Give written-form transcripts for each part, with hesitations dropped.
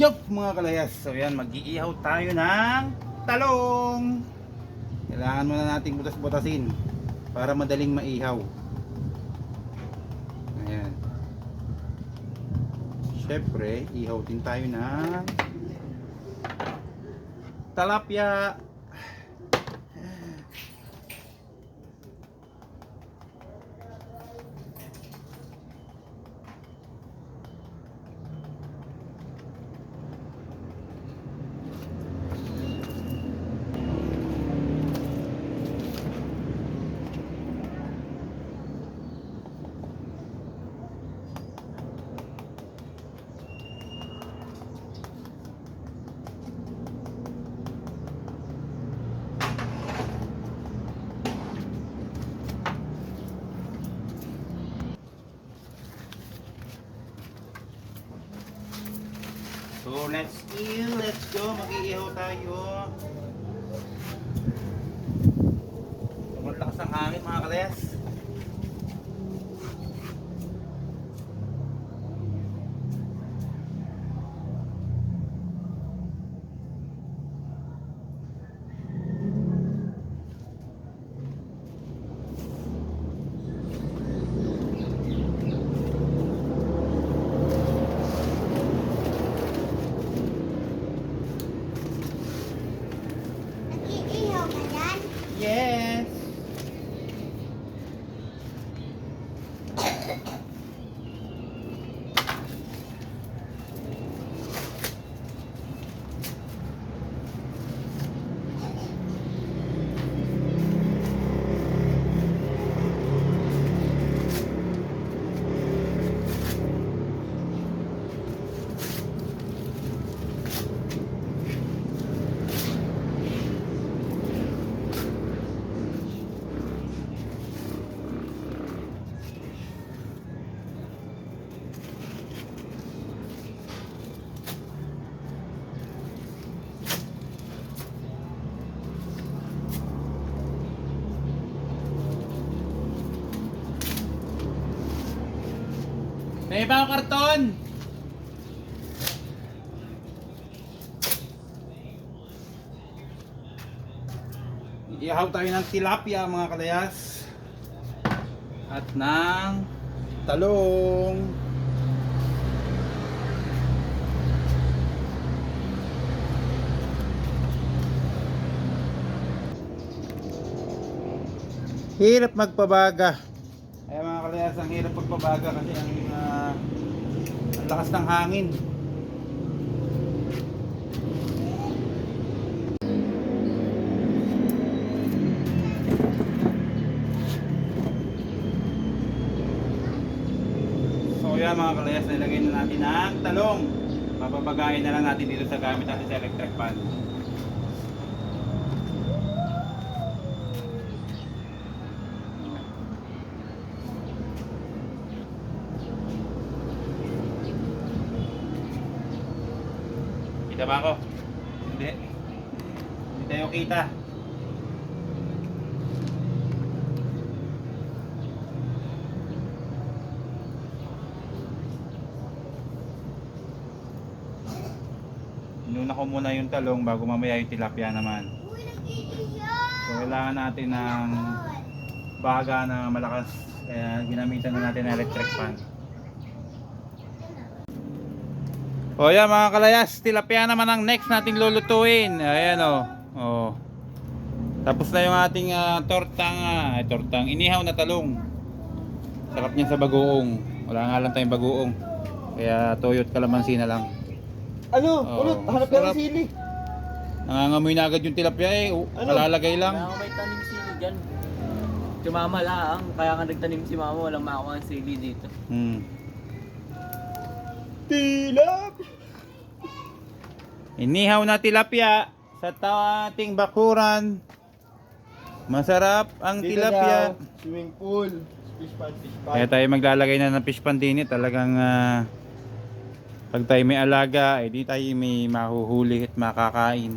Yup mga kalayas. So yan, mag-iihaw tayo ng talong. Kailangan muna nating butas-butasin para madaling maihaw. Ayan. Syempre, ihaw din tayo ng talapia. So let's go, mag-iihaw tayo. Ang lakas ng hangin mga kalayas. Nag-iihaw ka dyan? Yes. May ibang karton. Ihaw tayo ng tilapia mga kalayas. At ng talong. Hirap magpabaga. Ay mga kalayas, ang hirap magpabaga kasi ang lakas ng hangin. So yan mga kalayas, nilagay na natin ang talong. Papabagayin na lang natin dito sa gamit natin sa electric pan. Kita ba ako? Hindi. Hindi tayo kita. Inuna ko muna yung talong bago mamaya yung tilapia naman. Uy, nag-iihaw! So kailangan natin ng baga na malakas. Kaya ginamitan na natin ng electric fan. O yan mga kalayas, tilapia naman ang next nating lulutuin. Ayan o. Oh. Tapos na yung ating tortang inihaw na talong. Sarap niya sa bagoong. Wala nga lang tayong bagoong. Kaya toyo't kalamansi na lang. Ano? Oh, Ulot, hanap ka sarap. ng sili. Nangangamoy na agad yung tilapia eh. Kalalagay lang. Kaya ako may tanim sili dyan. Si mama lang, kaya nga nagtanim si mama, walang makuha ng sili dito. Tilap! Inihaw na tilapia sa ating bakuran. Masarap ang Dito tilapia. daw, swimming pool. Fish pan, fish pan. Kaya tayo maglalagay na ng fish pan din. Talagang pag tayo may alaga, di tayo may mahuhuli at makakain.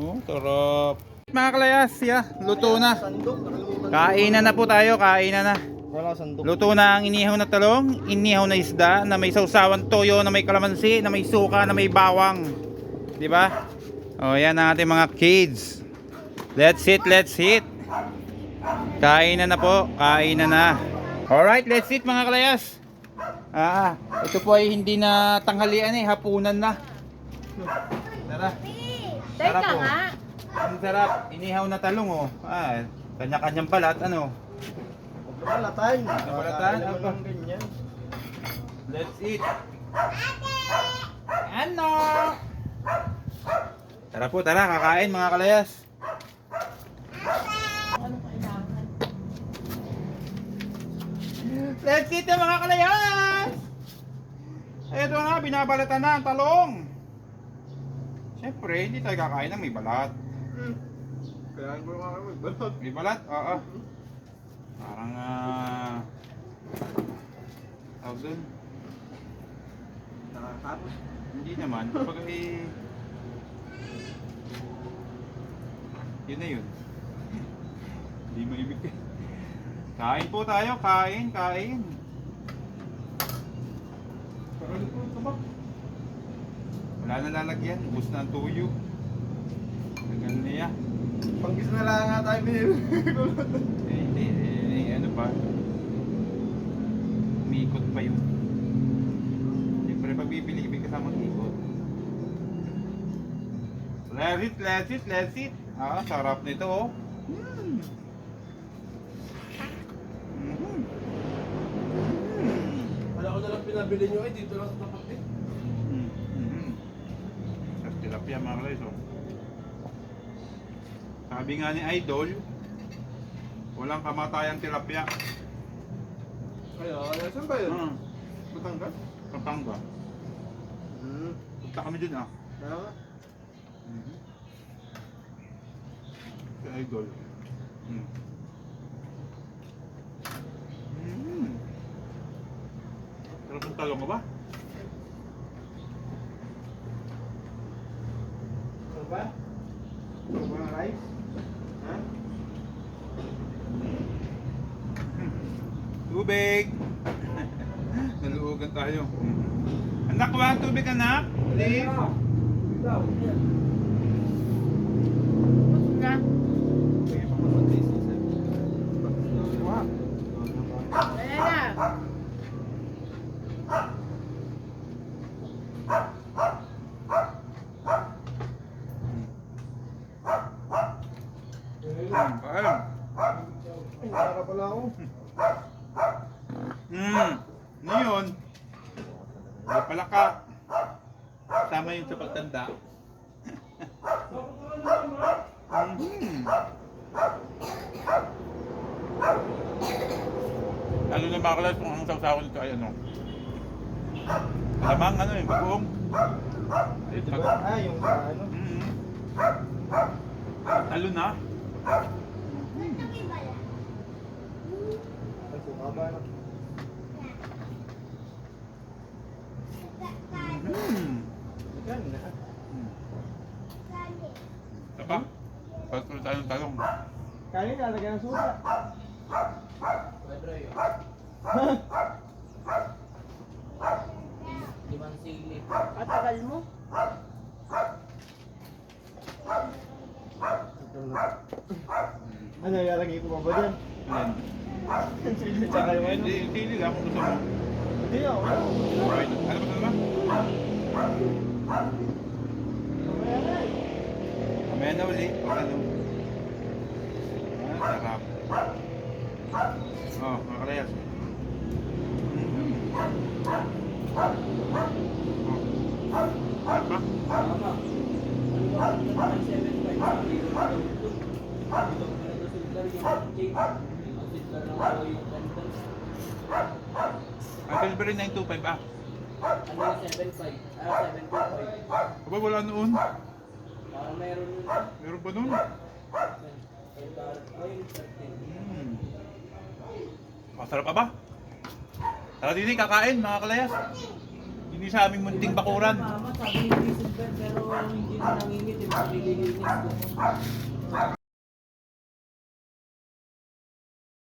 Oh, sarap. Mga kalayas, luto na. Sandok, nakalimutan. Kainan na po tayo, kainan na. Wala sandok. Luto na ang inihaw na talong, inihaw na isda, na may sausawan toyo, na may kalamansi, na may suka, na may bawang. Di ba? O, yan ang ating mga kids. Let's eat, let's eat. Kainan na po, kainan na. Alright, let's eat mga kalayas. Ito po ay hindi na tanghalian hapunan na. Tara. Teka Sarap, oh. nga. Ang sarap, inihaw na talong oh. Kanya-kanyang balat, ano? Balatan. Balatan? Naman ng ganyan. Let's eat. Ano? Tara po, tara, kakain mga kalayas. Let's eat na mga kalayas! Ito na, binabalatan na ang talong. Siyempre, hindi tayo kakain ng may balat. Kailangan ko nga kayo magbalot. May balat? Oo. Parang tawag dun? Nakakapos. Hindi naman. Kapag yun na yun. Hindi maibig. Kain po tayo, kain. Parang ito ito ba? Wala na lalagyan, ubos na ang tuyo. Ganun niya. Panggis na lang nga tayo binili. Hindi, ano ba? Umikot pa yun. Siyempre pag bibili, ibig kasama mag-ikot. Let's eat. Sarap nito oh. Wala ko na lang pinabili nyo dito lang sa tapat eh. Sa tilapia mga guys oh. Sabi nga ni Idol, walang kamatayang tilapia. Kaya, saan ba yun? Batangas? Kapangga. Punta kami dun Kaya nga. Si Idol. Sarap ng talong ba? Saan ba? Saan ba ang rice? Ha? Tubig! Naluugan tayo. Anak, kuha ang tubig anak? Please. Ikaw. Na. Sige pa kapag-taste isa. Wah. Ayan na. Kain. Ay, nara pala ako. Ngayon, hindi pala ka. Sama yun sa pagtanda. Lalo na bakalas kung ang sausawan nito ay ano. Malamang ano yung bagoong. Ay, diba? Yung ano. Lalo na. Ay, sumaba na. Ikan na. Tapa? Pagkulo tayo ng talong. Kanin lalagyan ng suka. Pedro yun. Limang sili. Katagal mo. Ano, ilalagay ko pa ba dyan? Ayan. Sili tsaka yung ano. Hindi lang kung gusto mo. Hindi ako. Okay. Ano ba? Mamaya na ulit. Pag ano. Sarap. Mga kalayas. Sarap ba? Tama. Ano ba? 7.5 sa kilo na ito. Ito pa na ito silver yung cake. Ang silver lang ako yung ganito. Ang Pillsbury 925 Ano yung 7.5? 7.5. Aba wala noon. Parang meron yun. Meron pa noon. Ayun, 13. Masarap pa ba? Tara dito kakain mga kalayas. Hindi sa aming munting bakuran. Mama, sabi ni silver pero hindi na nangingit. Yung pagigilinis ko.